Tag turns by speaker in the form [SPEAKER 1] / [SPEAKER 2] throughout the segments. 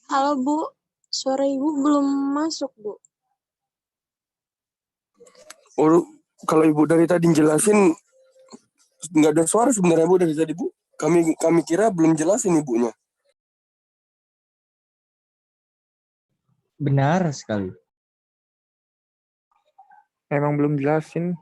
[SPEAKER 1] Halo Bu, suara Ibu belum masuk Bu.
[SPEAKER 2] Oh, kalau Ibu dari tadi jelasin nggak ada suara sebenarnya Bu dari tadi Bu. Kami kira belum jelasin Ibunya.
[SPEAKER 3] Benar sekali.
[SPEAKER 4] Emang belum jelasin.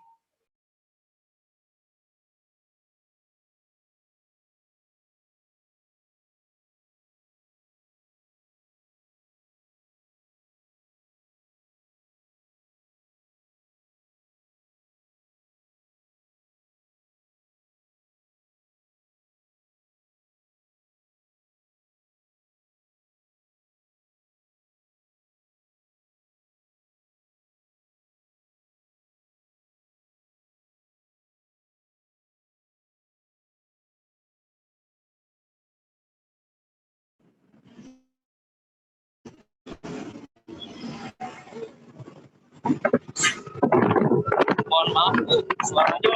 [SPEAKER 5] Mohon maaf Bu, suaranya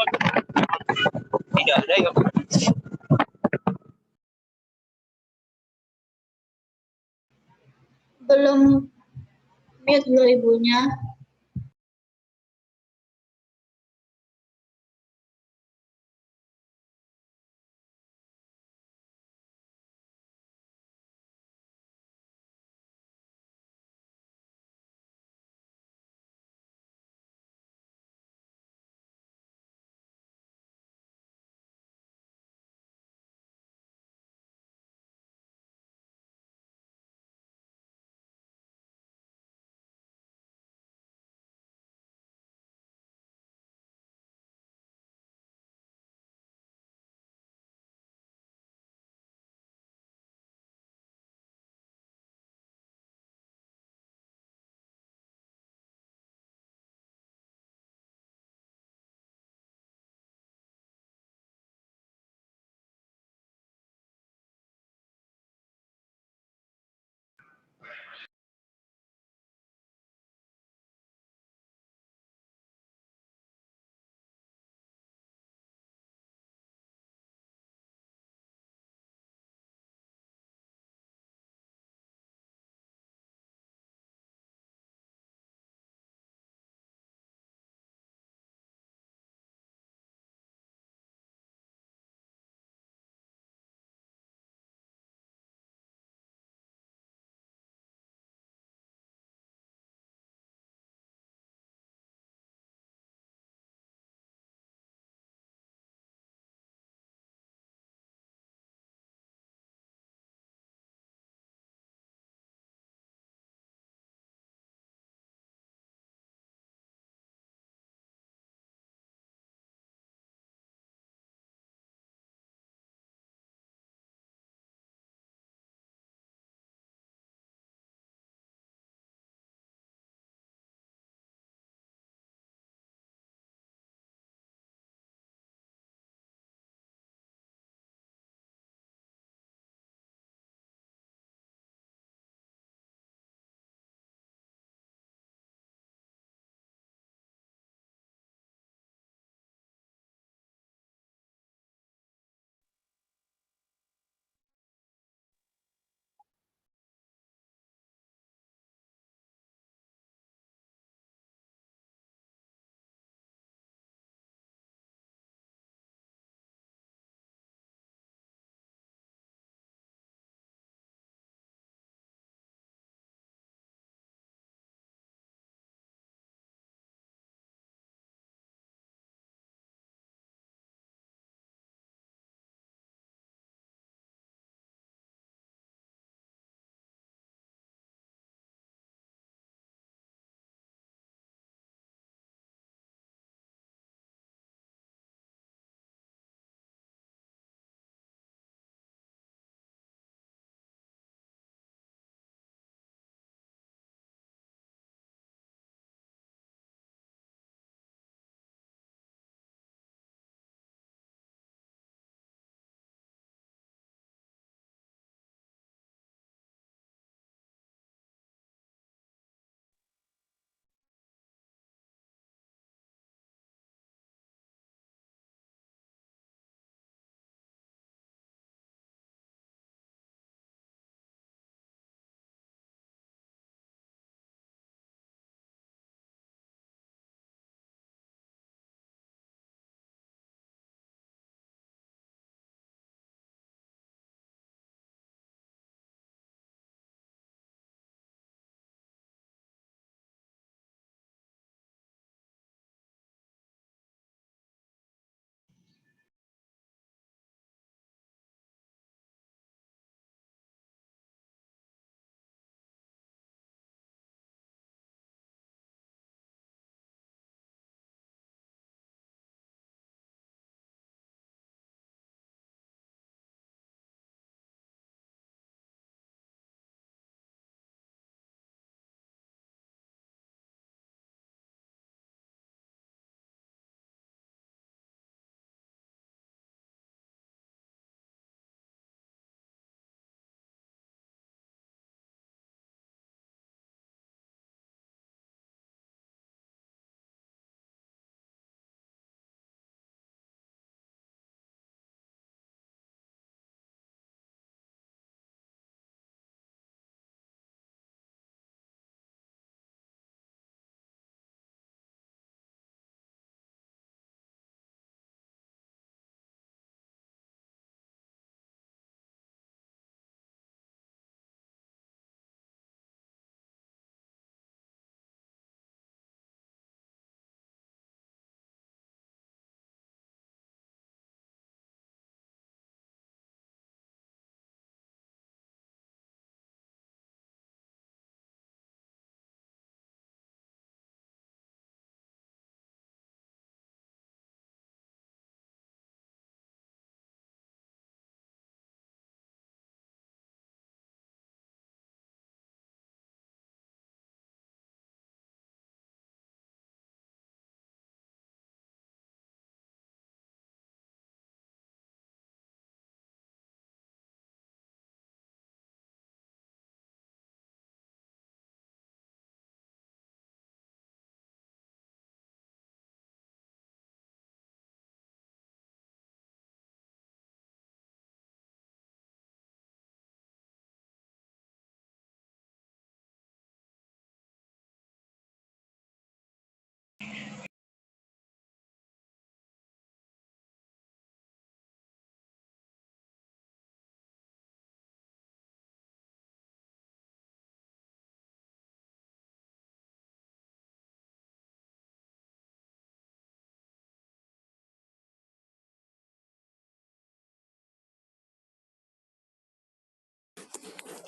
[SPEAKER 5] tidak ada ya Bu.
[SPEAKER 6] Belum mute loh ibunya.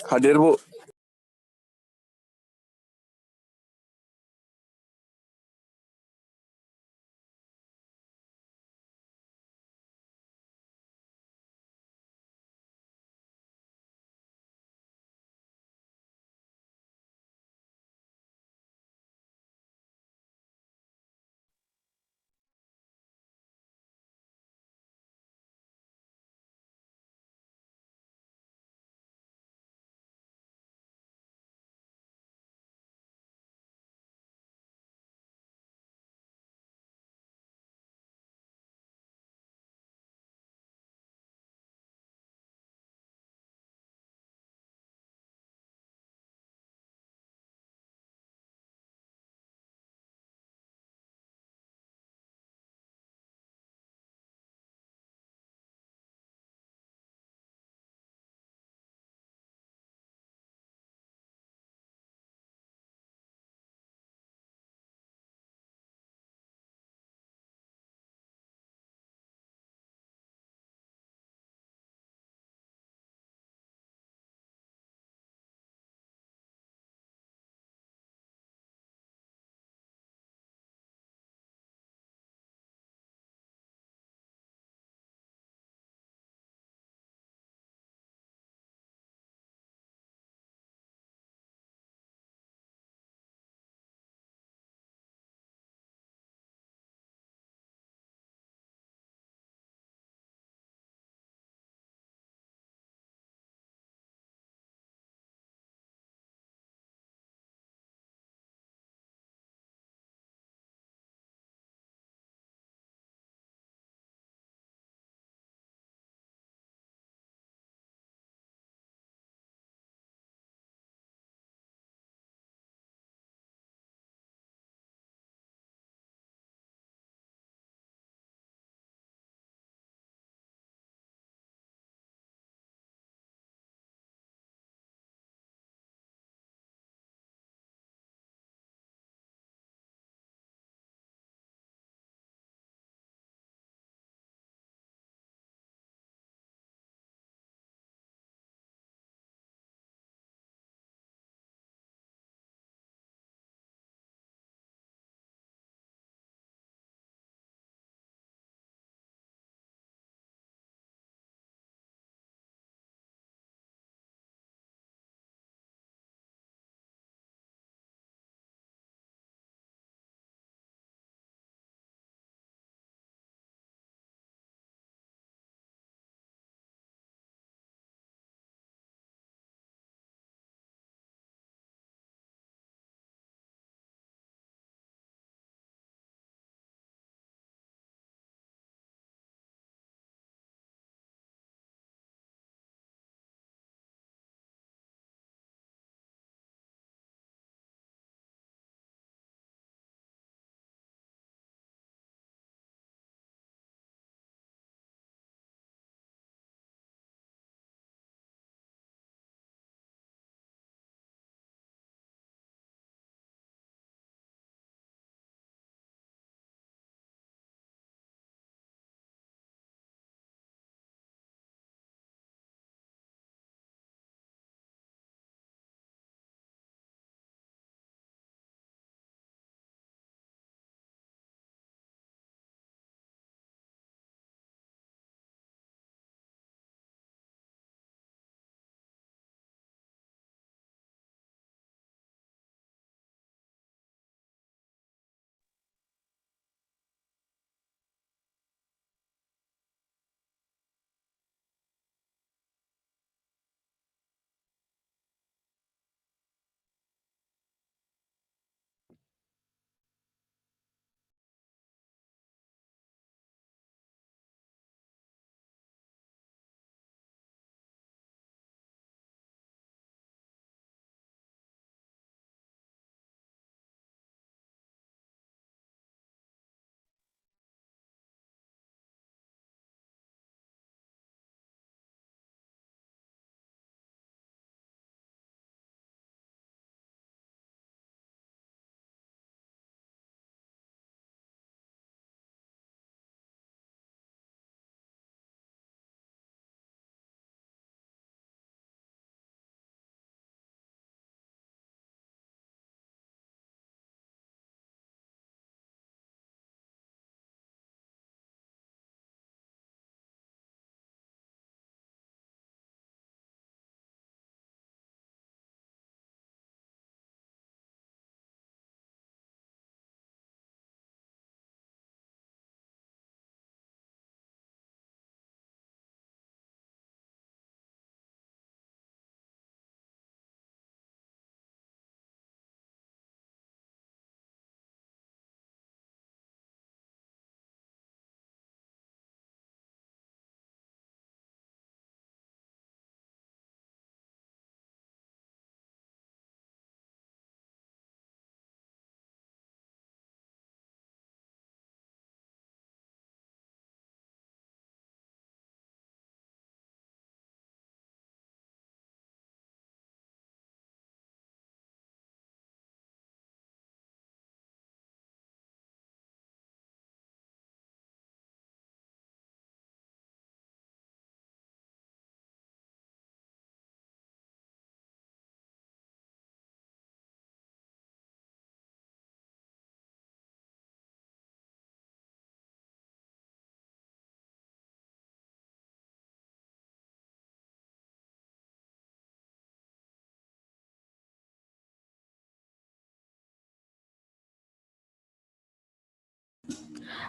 [SPEAKER 2] Hadir, Bu.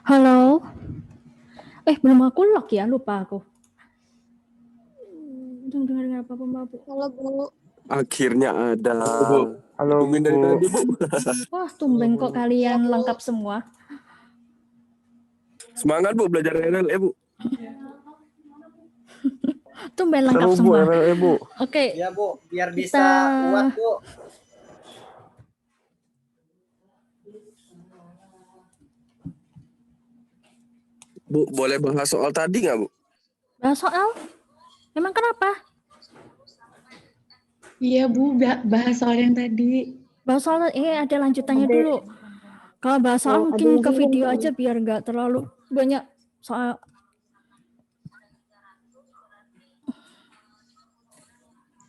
[SPEAKER 3] Halo. Belum aku lock ya, lupa aku. Belum dengar apa-apa, Mbak Bu.
[SPEAKER 1] Halo, Bu.
[SPEAKER 2] Akhirnya ada.
[SPEAKER 4] Bu. Halo,
[SPEAKER 2] Tungguin dari
[SPEAKER 4] Bu.
[SPEAKER 2] tadi, Bu.
[SPEAKER 3] Wah, tumben kok kalian
[SPEAKER 1] Bu.
[SPEAKER 3] lengkap semua.
[SPEAKER 2] Semangat, Bu, belajar ML, Bu.
[SPEAKER 3] Tumben lengkap
[SPEAKER 4] Seru, Bu,
[SPEAKER 3] semua.
[SPEAKER 4] MLE, Bu.
[SPEAKER 3] Oke.
[SPEAKER 7] Ya Bu, biar
[SPEAKER 3] Kita-
[SPEAKER 7] bisa kuat Bu.
[SPEAKER 2] Bu, boleh bahas soal tadi nggak, Bu?
[SPEAKER 3] Bahas soal? Emang kenapa?
[SPEAKER 8] Iya Bu, bahas soal yang tadi.
[SPEAKER 3] Bahas soal ada lanjutannya dulu. Kalau bahas soal mungkin ke video aja biar nggak terlalu banyak soal.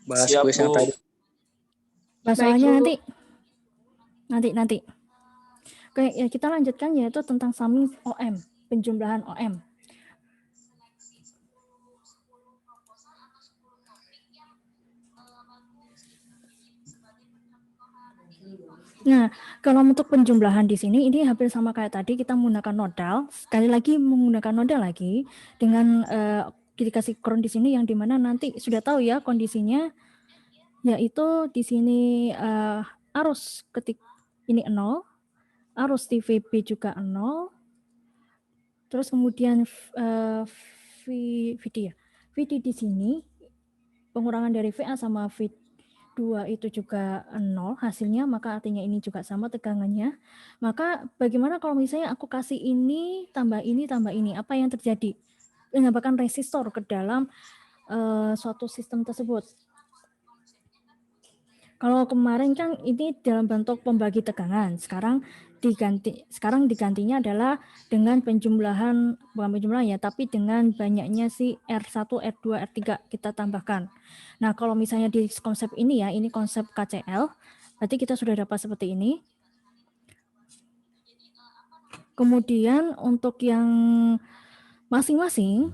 [SPEAKER 7] Bahas
[SPEAKER 5] Siap,
[SPEAKER 7] kuis yang
[SPEAKER 5] Bu.
[SPEAKER 7] tadi.
[SPEAKER 3] Bahas soalnya nanti. Oke, ya kita lanjutkan yaitu tentang summing OM, penjumlahan OM. Nah, kalau untuk penjumlahan di sini ini hampir sama kayak tadi, kita menggunakan nodal. Sekali lagi menggunakan nodal lagi dengan dikasih kron di sini yang dimana nanti sudah tahu ya kondisinya, yaitu di sini arus ketik ini 0, arus di VB juga 0, terus kemudian VD ya, VD di sini pengurangan dari VA sama V2 itu juga 0 hasilnya, maka artinya ini juga sama tegangannya. Maka bagaimana kalau misalnya aku kasih ini, tambah ini, apa yang terjadi? Menambahkan resistor ke dalam suatu sistem tersebut. Kalau kemarin kan ini dalam bentuk pembagi tegangan, sekarang digantinya adalah dengan penjumlahan, bukan penjumlahan ya, tapi dengan banyaknya si R1, R2, R3 kita tambahkan. Nah, kalau misalnya di konsep ini ya, ini konsep KCL, berarti kita sudah dapat seperti ini. Kemudian untuk yang masing-masing,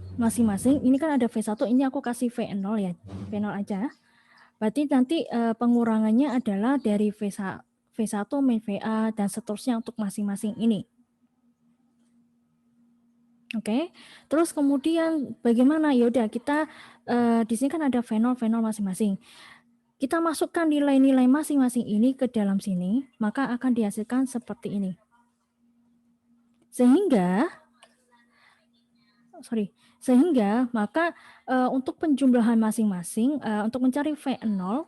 [SPEAKER 3] ini kan ada V1, ini aku kasih V0 ya, V0 aja. Berarti nanti pengurangannya adalah dari V1 min VA dan seterusnya untuk masing-masing ini. Oke. Terus kemudian bagaimana? Ya udah kita di sini kan ada V0 masing-masing. Kita masukkan nilai-nilai masing-masing ini ke dalam sini, maka akan dihasilkan seperti ini. Sehingga maka untuk penjumlahan masing-masing, untuk mencari V0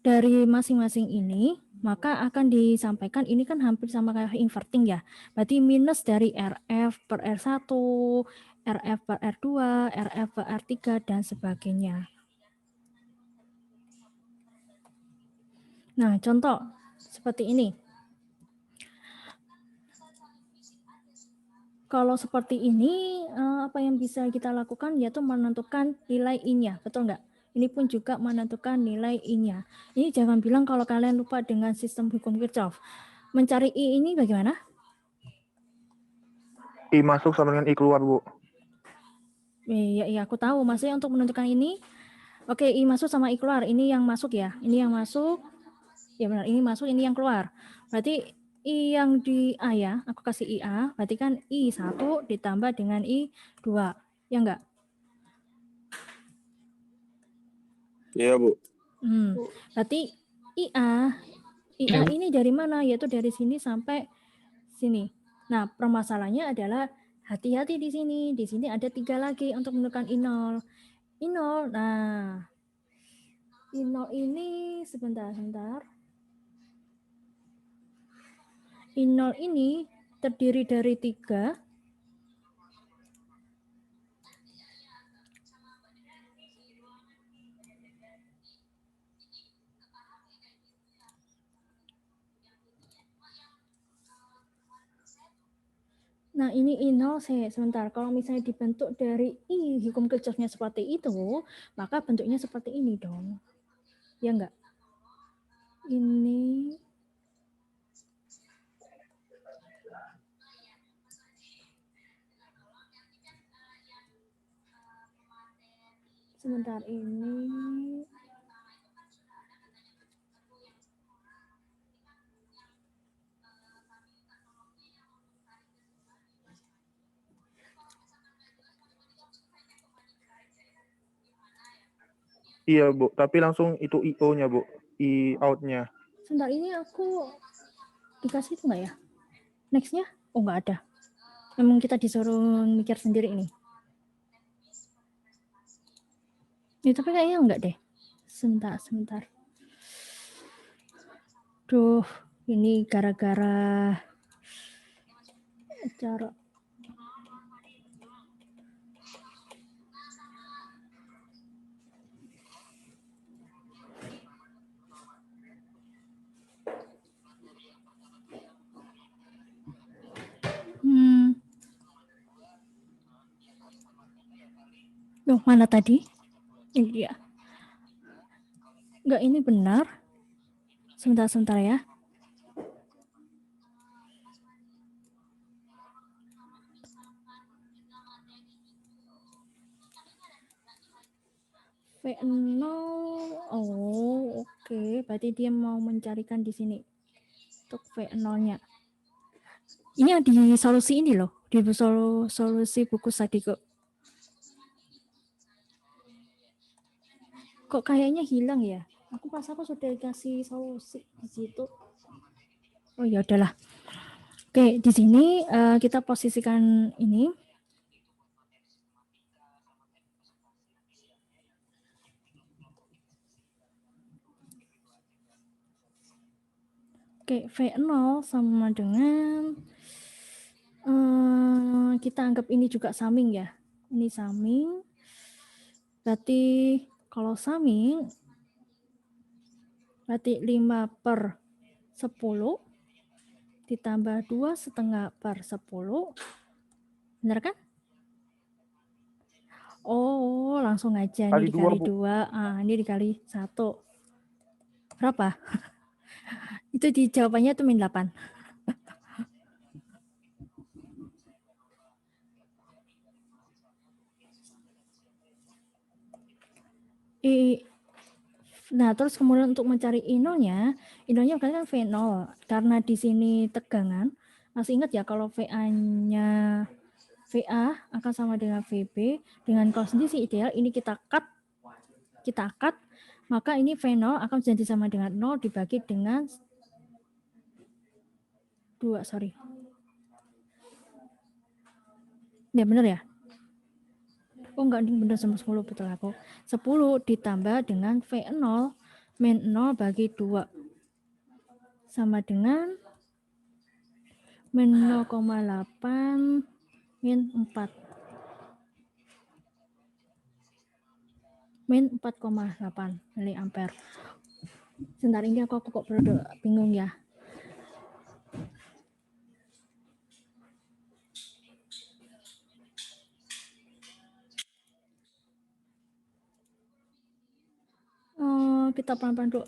[SPEAKER 3] dari masing-masing ini, maka akan disampaikan ini kan hampir sama kayak inverting ya. Berarti minus dari RF per R1, RF per R2, RF per R3, dan sebagainya. Nah, contoh seperti ini. Kalau seperti ini, apa yang bisa kita lakukan yaitu menentukan nilai I-nya, betul nggak? Ini pun juga menentukan nilai I-nya. Ini jangan bilang kalau kalian lupa dengan sistem hukum Kirchhoff. Mencari I ini bagaimana?
[SPEAKER 4] I masuk sama dengan I keluar, Bu.
[SPEAKER 3] Iya, aku tahu. Maksudnya untuk menentukan ini, oke, I masuk sama I keluar. Ini yang masuk ya. Ini yang masuk. Ya benar, ini masuk, ini yang keluar. Berarti I yang di A ya, aku kasih IA, berarti kan I1 ditambah dengan I2, ya enggak?
[SPEAKER 2] Iya, Bu.
[SPEAKER 3] Berarti IA ini dari mana? Yaitu dari sini sampai sini. Nah, permasalahannya adalah hati-hati di sini. Di sini ada 3 lagi untuk menentukan I0. Nah, I0 ini sebentar. I0 ini terdiri dari 3. Nah, ini I0 sebentar. Kalau misalnya dibentuk dari I hukum Kirchhoff-nya seperti itu, maka bentuknya seperti ini dong. Ya enggak? Ini sebentar ini.
[SPEAKER 4] Iya, Bu. Tapi langsung itu IO-nya, Bu. I out-nya.
[SPEAKER 3] Sebentar, ini aku dikasih itu nggak ya? Next-nya? Oh, nggak ada. Memang kita disuruh mikir sendiri ini. Ya, tapi kayaknya enggak deh. Sebentar. Duh, ini gara-gara cara. Loh, mana tadi? Ini dia. Enggak, ini benar. Sebentar ya. V0. Oh, oke. Berarti dia mau mencarikan di sini. Untuk V0-nya. Ini yang di solusi ini loh. Di solusi buku Sadiko. Kok kayaknya hilang ya? Aku sudah dikasih solusi di situ. Oh ya udahlah. Oke, di sini kita posisikan ini. Oke, V0 sama dengan kita anggap ini juga summing ya. Ini summing. Berarti kalau summing berarti 5/10 ditambah 2,5/10. Benar kan? Oh, langsung aja
[SPEAKER 4] Kali
[SPEAKER 3] ini dikali
[SPEAKER 4] 2, Bu.
[SPEAKER 3] 2. Ini dikali 1. Berapa? Itu di jawabannya itu -8. Nah, terus kemudian untuk mencari I0-nya kan V0. Karena di sini tegangan, masih ingat ya kalau VA-nya VA akan sama dengan VB, dengan kondisi ideal ini kita cut, maka ini V0 akan jadi sama dengan 0 dibagi dengan 2, sorry. Ya benar ya? Oh enggak, ini benar sama 10, betul aku. 10 ditambah dengan V0 min 0 bagi 2 sama dengan min 0,8 min 4. Min 4,8 miliampere. Sebentar, ini aku kok bingung ya. Kita pelan-pelan dulu.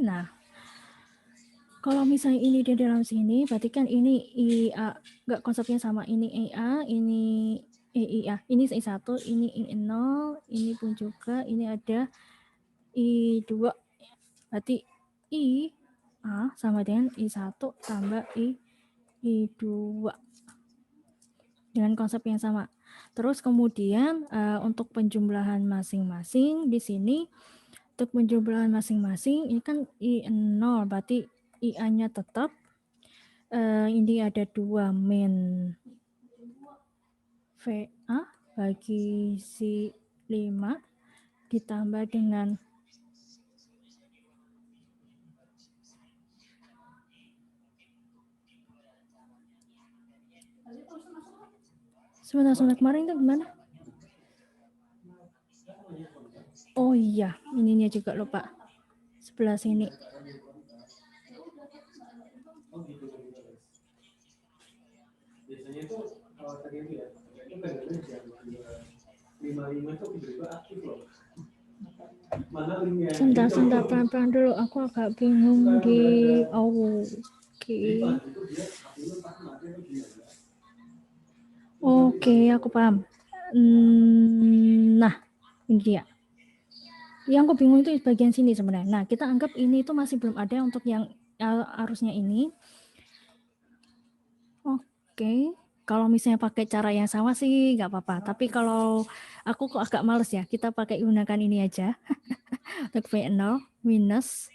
[SPEAKER 3] Nah, kalau misalnya ini di dalam sini, berarti kan ini IA, enggak konsepnya sama. Ini IA, ini EIA, ini I1, ini I0, ini pun juga, ini ada I2. Berarti IA sama dengan I1 tambah I2. Dengan konsep yang sama. Terus kemudian untuk penjumlahan masing-masing di sini, untuk penjumlahan masing-masing ini kan I0, berarti IA-nya tetap. Ini ada 2 min VA bagi si 5 ditambah dengan sebentar kemarin itu gimana? Oh iya, ininya juga lupa. Sebelah sini.
[SPEAKER 9] Biasanya itu kalau tadi itu ya, itu kadang-kadang jam 5.05 itu tiba-tiba aktif loh. Mana linknya?
[SPEAKER 3] Sebentar, pelan-pelan dulu. Aku agak bingung di Oke, aku paham. Nah, ini dia. Yang aku bingung itu bagian sini sebenarnya. Nah, kita anggap ini itu masih belum ada untuk yang arusnya ini. Oke. Kalau misalnya pakai cara yang sama sih nggak apa-apa. Tapi kalau aku kok agak males ya, kita pakai gunakan ini aja. Untuk V0 minus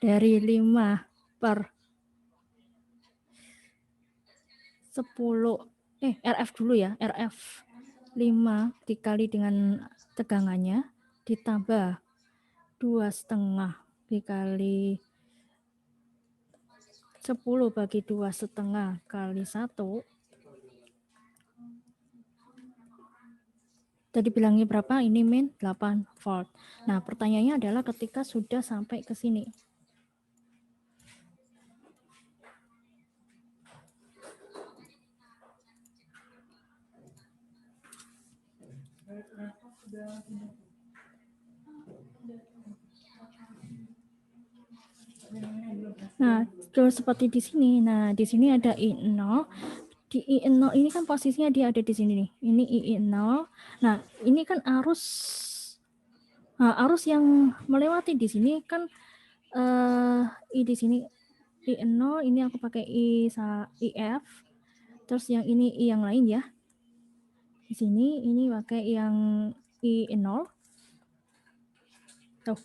[SPEAKER 3] dari 5 per 10. RF dulu ya. RF 5 dikali dengan tegangannya ditambah 2,5 dikali 10 bagi 2,5 kali 1. Tadi bilangnya berapa? Ini min 8 volt. Nah, pertanyaannya adalah ketika sudah sampai ke sini. Nah, terus seperti di sini. Nah, di sini ada I0. Di I0 ini kan posisinya dia ada di sini nih. Ini I0. Nah, ini kan arus yang melewati di sini kan I di sini I0, ini aku pakai IF. Terus yang ini I yang lain ya. Di sini ini pakai yang I0. Tuh.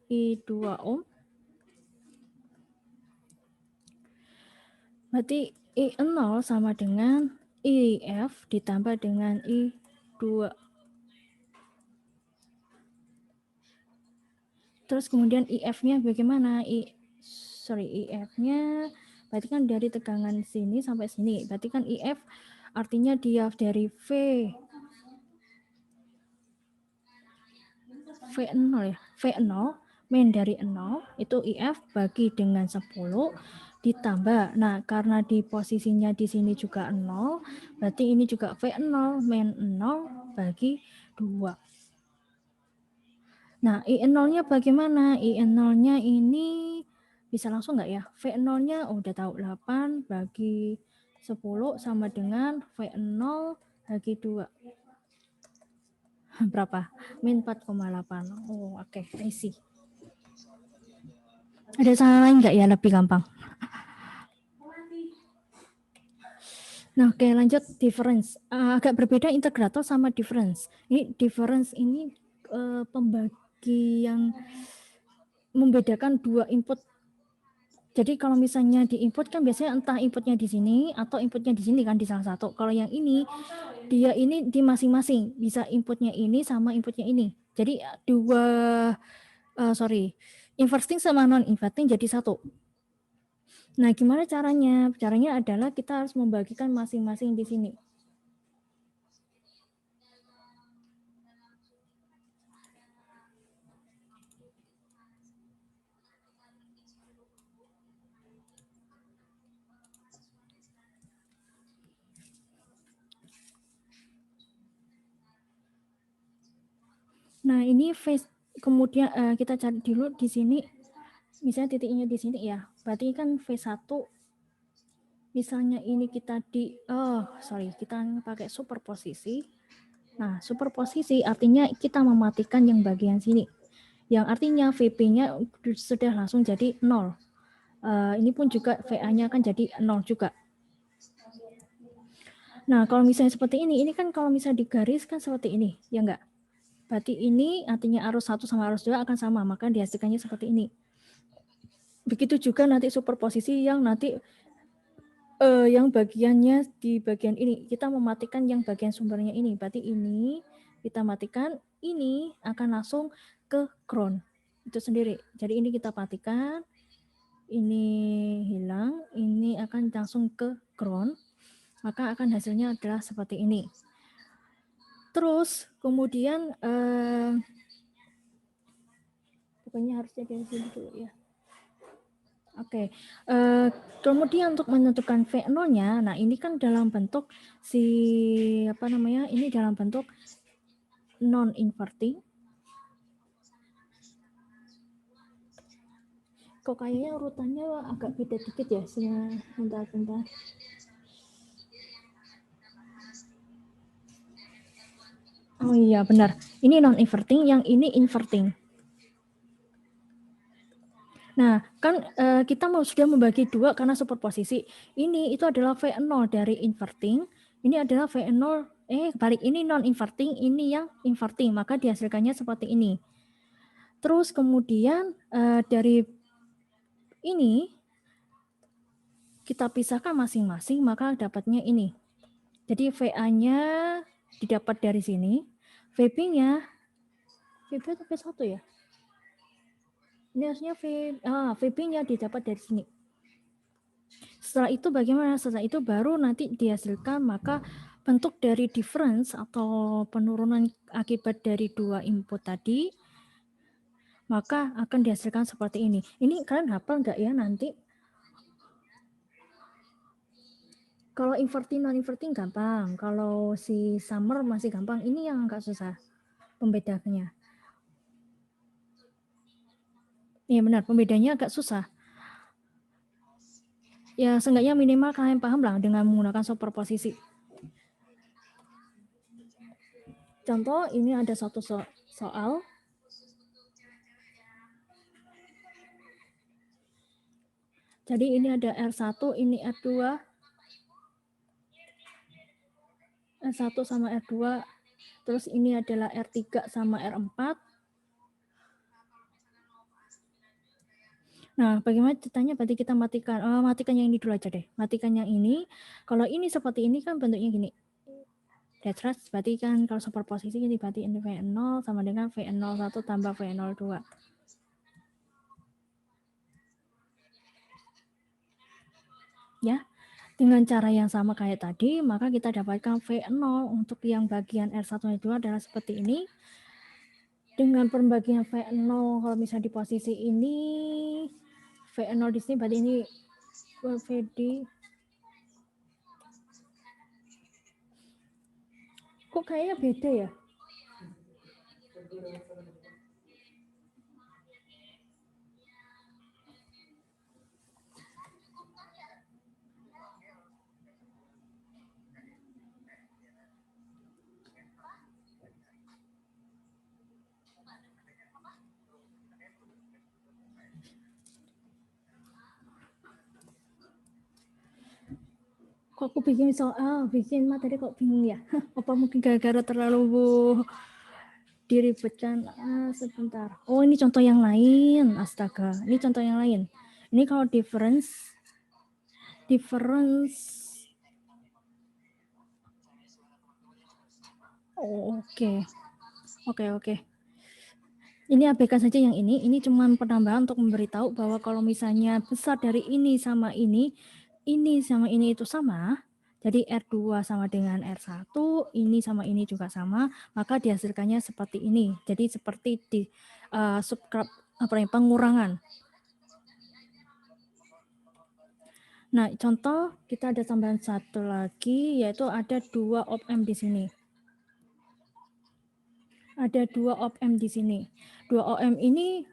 [SPEAKER 3] I2 ohm. Berarti I0 sama dengan IF ditambah dengan I2. Terus kemudian IF-nya bagaimana? IF-nya berarti kan dari tegangan sini sampai sini. Berarti kan IF artinya dia dari V0 ya. V0 min dari 0 itu IF bagi dengan 10 ditambah. Nah, karena di posisinya di sini juga 0, berarti ini juga V0 min 0 bagi 2. Nah, I0-nya bagaimana? I0-nya ini bisa langsung nggak ya? V0-nya udah tahu 8 bagi 10 sama dengan V0 bagi 2. Berapa? Min 4,8. Oh, oke. I see. Ada cara lain nggak ya lebih gampang? Nah, oke, lanjut difference. Agak berbeda integrator sama difference. Ini difference ini pembagi yang membedakan dua input. Jadi kalau misalnya di input kan biasanya entah inputnya di sini atau inputnya di sini kan di salah satu. Kalau yang ini dia ini di masing-masing, bisa inputnya ini sama inputnya ini. Jadi inverting sama non inverting jadi satu. Nah, gimana caranya? Caranya adalah kita harus membagikan masing-masing di sini. Nah, ini phase, kemudian kita cari dulu di sini, misalnya titiknya di sini ya. Berarti kan V1, misalnya ini kita kita pakai superposisi. Nah, superposisi artinya kita mematikan yang bagian sini. Yang artinya VP-nya sudah langsung jadi 0. Ini pun juga VA-nya kan jadi 0 juga. Nah, kalau misalnya seperti ini kan kalau misalnya digaris kan seperti ini, ya enggak? Berarti ini artinya arus 1 sama arus 2 akan sama, maka dihasilkannya seperti ini. Begitu juga nanti superposisi yang nanti yang bagiannya di bagian ini, kita mematikan yang bagian sumbernya ini. Berarti ini kita matikan, ini akan langsung ke ground itu sendiri. Jadi ini kita matikan, ini hilang, ini akan langsung ke ground, maka akan hasilnya adalah seperti ini. Terus kemudian pokoknya harusnya dari sini dulu ya. Oke. Kemudian untuk menentukan V0-nya, nah ini kan dalam bentuk ini dalam bentuk non inverting. Kok kayaknya urutannya agak beda dikit ya, bentar. Oh iya benar, ini non inverting, yang ini inverting. Nah, kan kita sudah membagi dua karena superposisi. Ini itu adalah V0 dari inverting, ini adalah V0, balik ini non-inverting, ini yang inverting, maka dihasilkannya seperti ini. Terus kemudian dari ini, kita pisahkan masing-masing, maka dapatnya ini. Jadi VA-nya didapat dari sini, VB-nya, VB atau V1 ya? Ini harusnya VB-nya didapat dari sini. Setelah itu bagaimana? Setelah itu baru nanti dihasilkan, maka bentuk dari difference atau penurunan akibat dari dua input tadi, maka akan dihasilkan seperti ini. Ini kalian hafal nggak ya nanti? Kalau inverting non-inverting gampang, kalau si summer masih gampang. Ini yang agak susah pembedanya. Iya benar, pembedanya agak susah. Ya seenggaknya minimal kalian paham lah dengan menggunakan superposisi. Contoh ini ada satu soal. Jadi ini ada R1, ini R2. R1 sama R2, terus ini adalah R3 sama R4. Nah, bagaimana ceritanya? Berarti kita matikan yang ini dulu aja deh. Matikan yang ini. Kalau ini seperti ini kan bentuknya gini. That's berarti kan kalau superposisi ini berarti ini V0 sama dengan V01 tambah V02. Ya. Dengan cara yang sama kayak tadi, maka kita dapatkan V0 untuk yang bagian R1 dan R2 adalah seperti ini. Dengan pembagian V0 kalau misalnya di posisi ini, V0 di sini berarti ini VD. Kok kayaknya beda ya? Kok aku bikin soal, bikin materi kok bingung ya? Apa mungkin gara-gara terlalu diribetkan? Sebentar. Oh, ini contoh yang lain. Astaga, ini contoh yang lain. Ini kalau difference. Oh, oke. Ini abaikan saja yang ini. Ini cuma penambahan untuk memberitahu bahwa kalau misalnya besar dari ini sama ini sama ini itu sama, jadi R2 sama dengan R1, ini sama ini juga sama, maka dihasilkannya seperti ini. Jadi seperti di pengurangan. Nah, contoh kita ada tambahan satu lagi, yaitu ada 2 op-amp di sini. Ada 2 op-amp di sini. 2 op-amp ini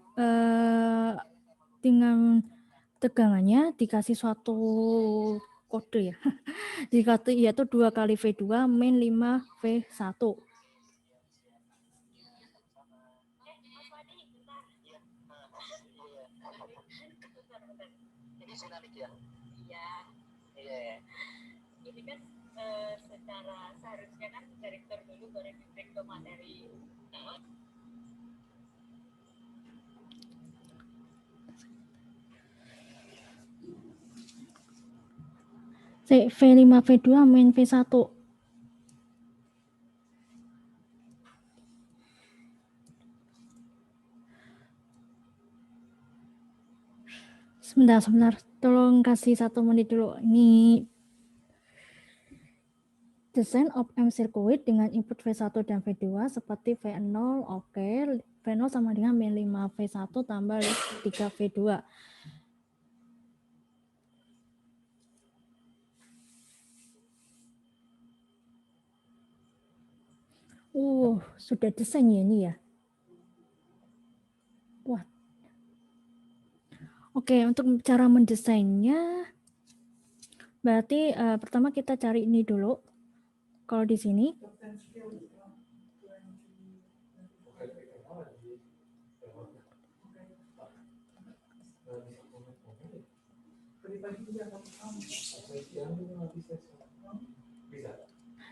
[SPEAKER 3] dengan tegangannya dikasih suatu kode ya. Dikasih yaitu 2 kali V2 min 5 V1.
[SPEAKER 10] Ini kan secara seharusnya kan direktur dulu baru diberi ke materi.
[SPEAKER 3] V5 V2 min V1. Sebentar. Tolong kasih 1 menit dulu. Ini desain op-amp circuit dengan input V1 dan V2 seperti V0, oke. V0 sama dengan min 5 V1 tambah 3 V2. Sudah desain ya ini ya. Wah. Oke, untuk cara mendesainnya, berarti pertama kita cari ini dulu. Kalau di sini,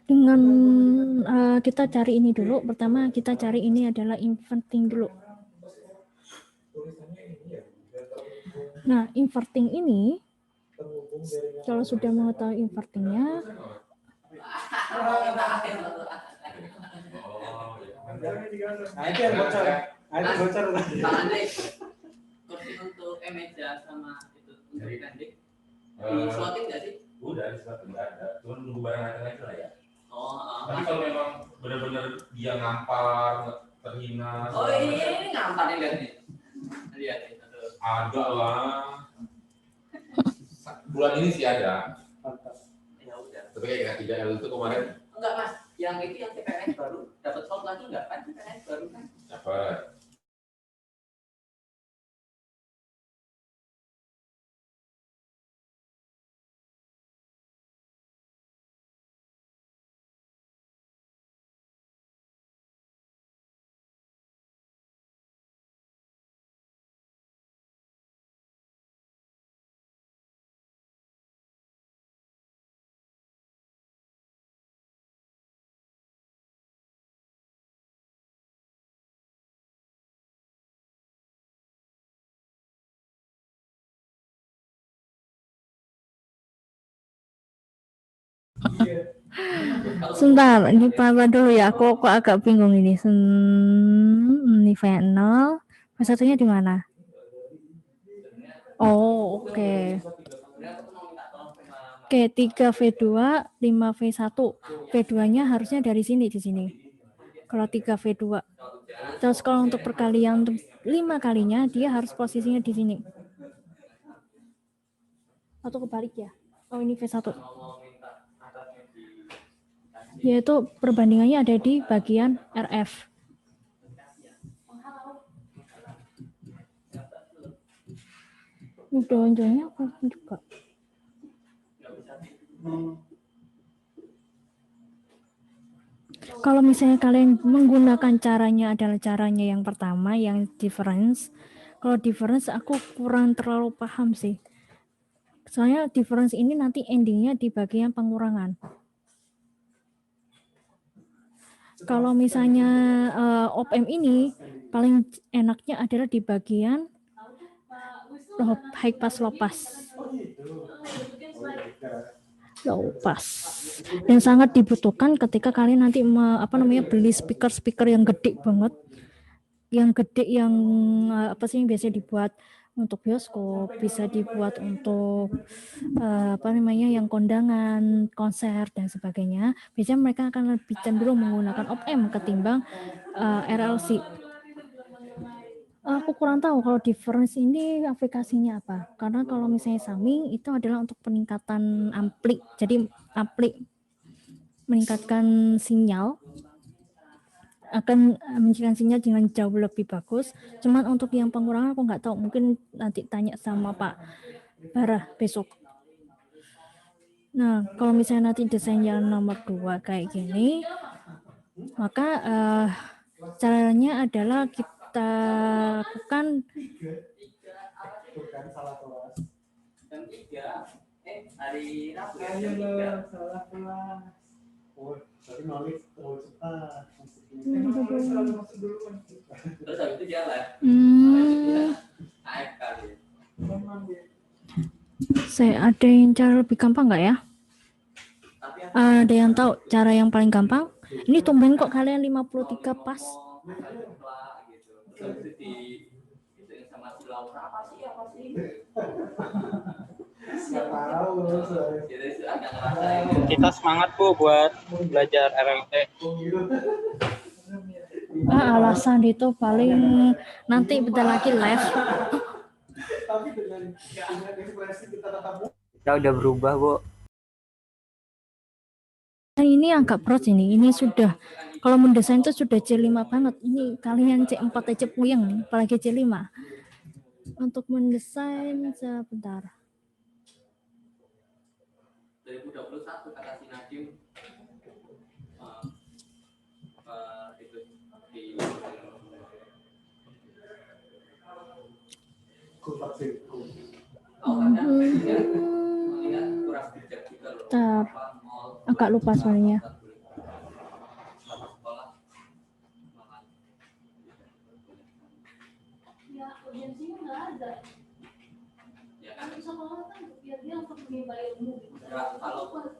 [SPEAKER 3] Dengan kita cari ini dulu. Pertama kita cari ini adalah inverting dulu. Nah, inverting ini kalau sudah mengetahui invertingnya,
[SPEAKER 9] Nah itu yang bocor. Nah itu bocor.
[SPEAKER 5] Kursi untuk meja sama itu untuk pendek dislotting nggak sih?
[SPEAKER 11] Udah dislotting, nggak ada. Cuma nunggu barang aja lah ya.
[SPEAKER 5] Oh,
[SPEAKER 11] tapi kalau memang benar-benar dia ngampar, terhina.
[SPEAKER 5] Oh ini ngampar nih, lihat nih. Lihat nih.
[SPEAKER 11] Ada lah. Bulan ini sih ada.
[SPEAKER 5] Ya udah.
[SPEAKER 11] Tapi kayak 3L itu kemarin.
[SPEAKER 5] Enggak mas, yang itu yang CPNS baru dapat sold lagi enggak kan? CPNS baru kan?
[SPEAKER 11] Dapat.
[SPEAKER 3] sebentar, ini apa dulu ya? Aku kok agak bingung ini. Ini V0, V1-nya di mana? Oh, oke. Oke, 3V2, 5V1. V2-nya harusnya dari sini di sini. Kalau 3V2. Terus kalau untuk perkalian untuk 5 kalinya dia harus posisinya di sini. Atau kebalik ya? Oh, ini V1. Yaitu perbandingannya ada di bagian RF. Donjonya apa juga? Kalau misalnya kalian menggunakan caranya adalah caranya yang pertama, yang difference. Kalau difference aku kurang terlalu paham sih. Soalnya difference ini nanti endingnya di bagian pengurangan. Kalau misalnya op-amp ini paling enaknya adalah di bagian high pass, low pass. Low pass. Dan sangat dibutuhkan ketika kalian nanti beli speaker yang gede banget. Yang gede yang apa sih yang biasanya dibuat untuk bioskop, bisa dibuat untuk yang kondangan, konser dan sebagainya. Biasanya mereka akan lebih cenderung menggunakan op-amp ketimbang RLC. Aku kurang tahu kalau difference ini aplikasinya apa. Karena kalau misalnya summing itu adalah untuk peningkatan ampli. Jadi ampli meningkatkan sinyal, akan menjadikan sinyal dengan jauh lebih bagus. Cuman untuk yang pengurangan aku nggak tahu. Mungkin nanti tanya sama Pak Barah besok. Nah, kalau misalnya nanti desain yang nomor 2 kayak gini, maka caranya adalah kita lakukan
[SPEAKER 5] hari Rabu
[SPEAKER 9] salah kelas. Oh, tapi nulis terlalu cepat.
[SPEAKER 5] Terus habis itu jalan. Naik kali.
[SPEAKER 3] Saya ada yang cara lebih gampang nggak ya? Ada yang tahu cara yang paling gampang? Ini tumben kok kalian 53 pas.
[SPEAKER 5] Kita semangat Bu buat belajar RLT.
[SPEAKER 3] Alasan itu paling nanti bentar lagi live.
[SPEAKER 7] Kita udah berubah, Bu.
[SPEAKER 3] Nah, ini agak berat ini sudah, kalau mendesain itu sudah C5 banget. Ini kalian C4 aja puyeng, apalagi C5. Untuk mendesain sebentar.
[SPEAKER 5] 2021 kata si Nadim itu di
[SPEAKER 3] agak lupa sebenarnya.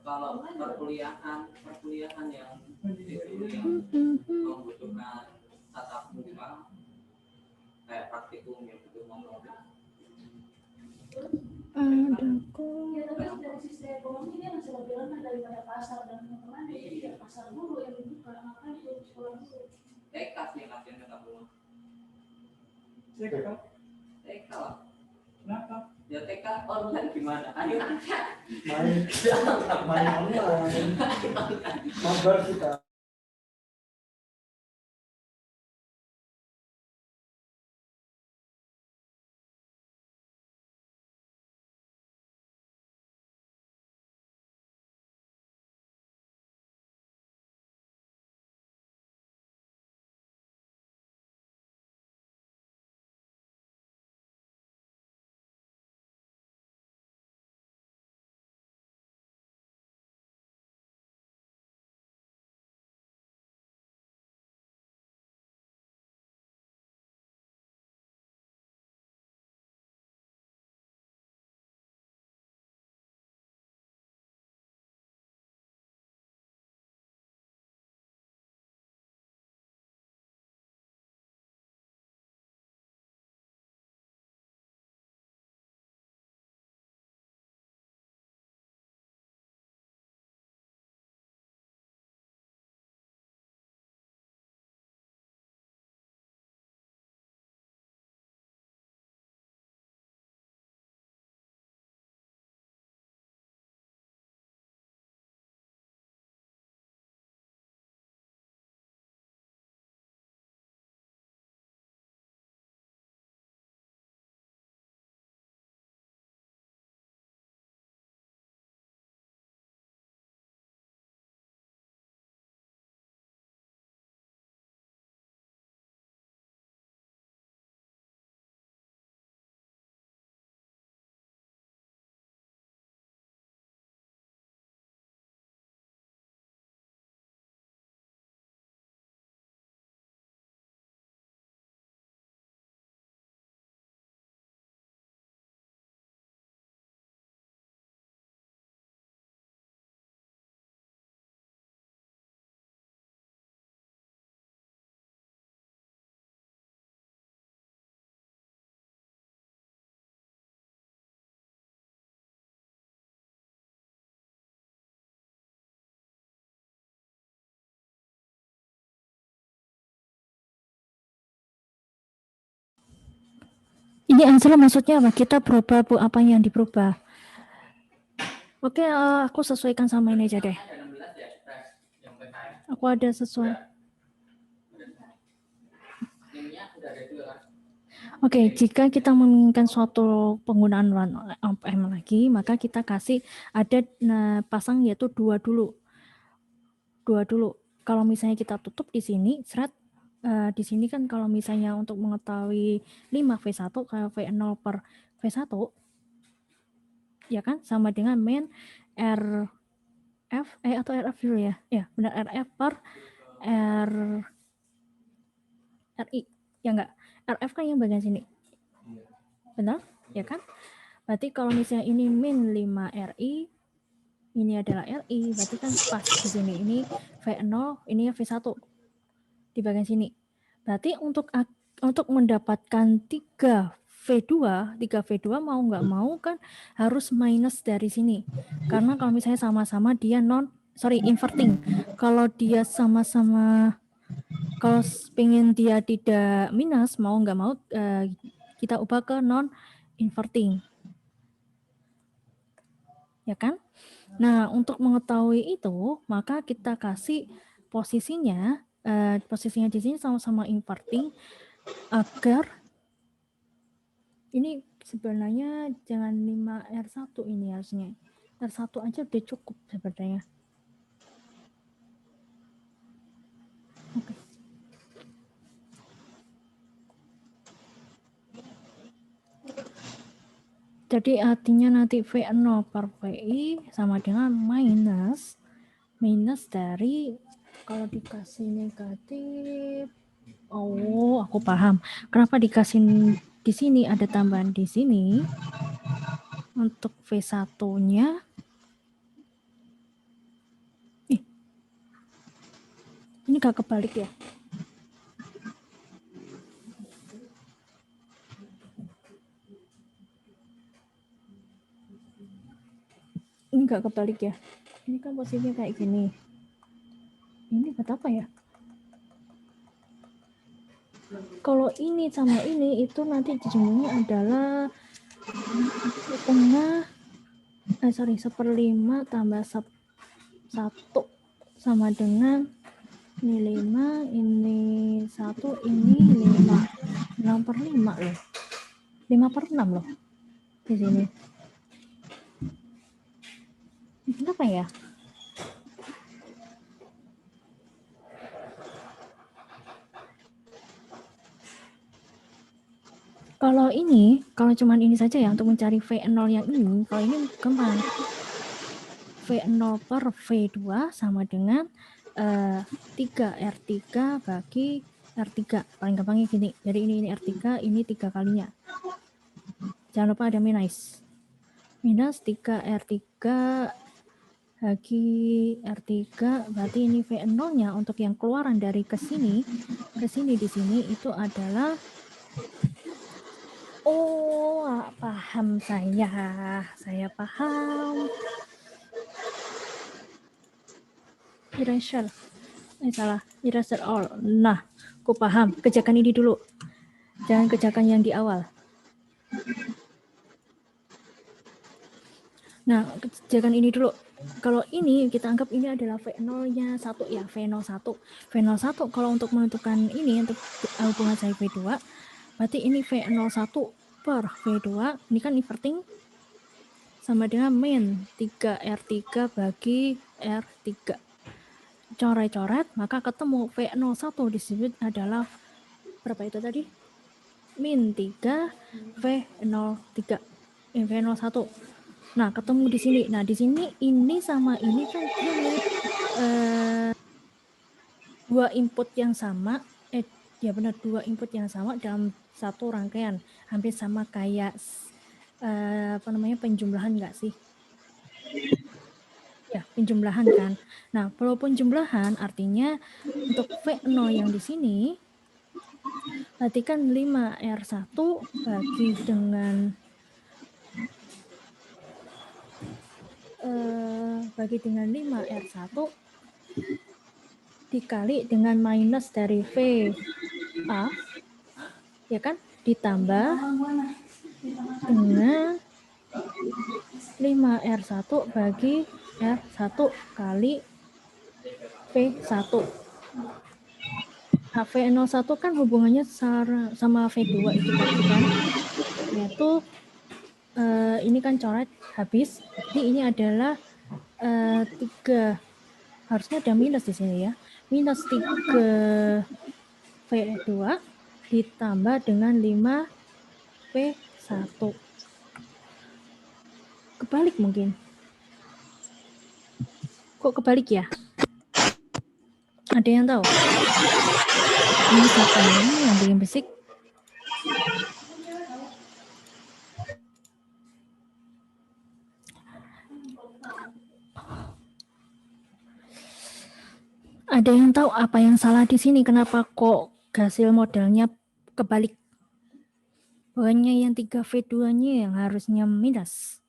[SPEAKER 12] Kalau perkuliahan yang membutuhkan tatap muka kayak praktikum yang butuh ngomong.
[SPEAKER 3] Dari sisi ekonomi dia masih lebih rendah daripada pasar dan teman-teman jadi pasar dulu yang dibuka makanya itu sekolah dulu.
[SPEAKER 12] TK sih latihan tetap rumah. TK lah. Kenapa? Ya TK online gimana? Ayo
[SPEAKER 9] main online. Mabar kita.
[SPEAKER 3] Ini Angela maksudnya apa? Kita berubah Bu, apa yang diperubah? Oke, aku sesuaikan sama ini aja deh. Aku ada sesuai. Oke, jika kita menginginkan suatu penggunaan 1 ohm lagi, maka kita kasih ada pasang yaitu 2 dulu. 2 dulu. Kalau misalnya kita tutup di sini, di sini kan kalau misalnya untuk mengetahui 5V1 ke V0 per V1, ya kan, sama dengan min RF, atau RF dulu ya. Ya, benar, RF per RI. Ya enggak? RF kan yang bagian sini. Benar? Ya kan? Berarti kalau misalnya ini min 5 RI, ini adalah RI, berarti kan pas di sini. Ini V0, ini V1 di bagian sini. Berarti untuk mendapatkan 3V2 mau nggak mau kan harus minus dari sini. Karena kalau misalnya sama-sama dia inverting. Kalau dia sama-sama, kalau pengen dia tidak minus, mau nggak mau kita ubah ke non inverting. Ya kan? Nah, untuk mengetahui itu, maka kita kasih posisinya di sini sama-sama inverting agar ini sebenarnya jangan 5R1 ini harusnya. R1 aja udah cukup sebenarnya. Oke. Jadi artinya nanti V0 per VI sama dengan minus minus dari, kalau dikasih negatif, oh aku paham kenapa dikasih di sini ada tambahan di sini untuk V1-nya. Ini gak kebalik ya? Ini gak kebalik ya? Ini kan posisinya kayak gini. Ini buat apa ya? Kalau ini sama ini itu nanti dijumlahnya adalah setengah, 1/5 tambah 1 sama dengan ini 5, ini 1, ini 5. 6/5 loh. 5/6 loh di sini. Kenapa ya? Kalau ini, kalau cuman ini saja ya untuk mencari V0 yang ini, kalau ini gampang. V0 per V2 sama dengan 3R3 bagi R3. Paling gampangnya gini. Jadi ini R3, ini 3 kalinya. Jangan lupa ada minus. Minus 3R3 bagi R3, berarti ini V0-nya untuk yang keluaran dari ke sini di sini itu adalah, oh paham saya paham. Erasure. Salah, erasure all. Nah, aku paham. Kerjakan ini dulu. Jangan kerjakan yang di awal. Nah, kerjakan ini dulu. Kalau ini kita anggap ini adalah V0-nya 1 ya, V01. V01 kalau untuk menentukan ini untuk hubungan saya V2, berarti ini V01 per V2, ini kan inverting sama dengan min 3R3 bagi R3. Coret-coret, maka ketemu V01 disebut adalah berapa itu tadi? Min 3 V03. V01. Nah, ketemu di sini. Nah, di sini ini sama ini kan dia mirip dua input yang sama. Ya benar, dua input yang sama dalam satu rangkaian. Hampir sama kayak penjumlahan enggak sih? Ya, penjumlahan kan. Nah, kalau penjumlahan artinya untuk V0 yang di sini berarti kan 5R1 bagi dengan bagi dengan 5R1 dikali dengan minus dari VA, ya kan, ditambah dengan 5R1 bagi R1 kali V1. Nah, V01 kan hubungannya sama V2 itu tadi kan, yaitu ini kan coret habis, jadi ini adalah 3, harusnya ada minus di sini ya, minus 3 V2 ditambah dengan 5 V1. Kebalik mungkin. Kok kebalik ya? Ada yang tahu? Ini siapa yang bikin berisik? Ada yang tahu apa yang salah di sini? Kenapa kok hasil modelnya kebalik? Pokoknya yang 3 V2-nya yang harusnya minus.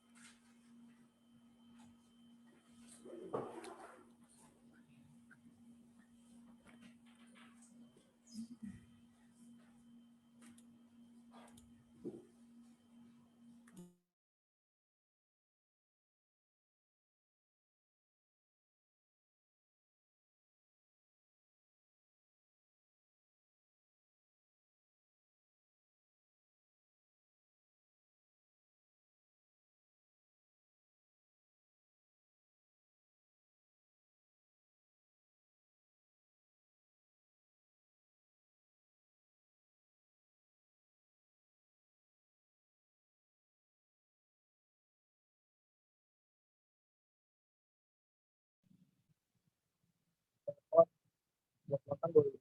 [SPEAKER 4] Buat makan dulu.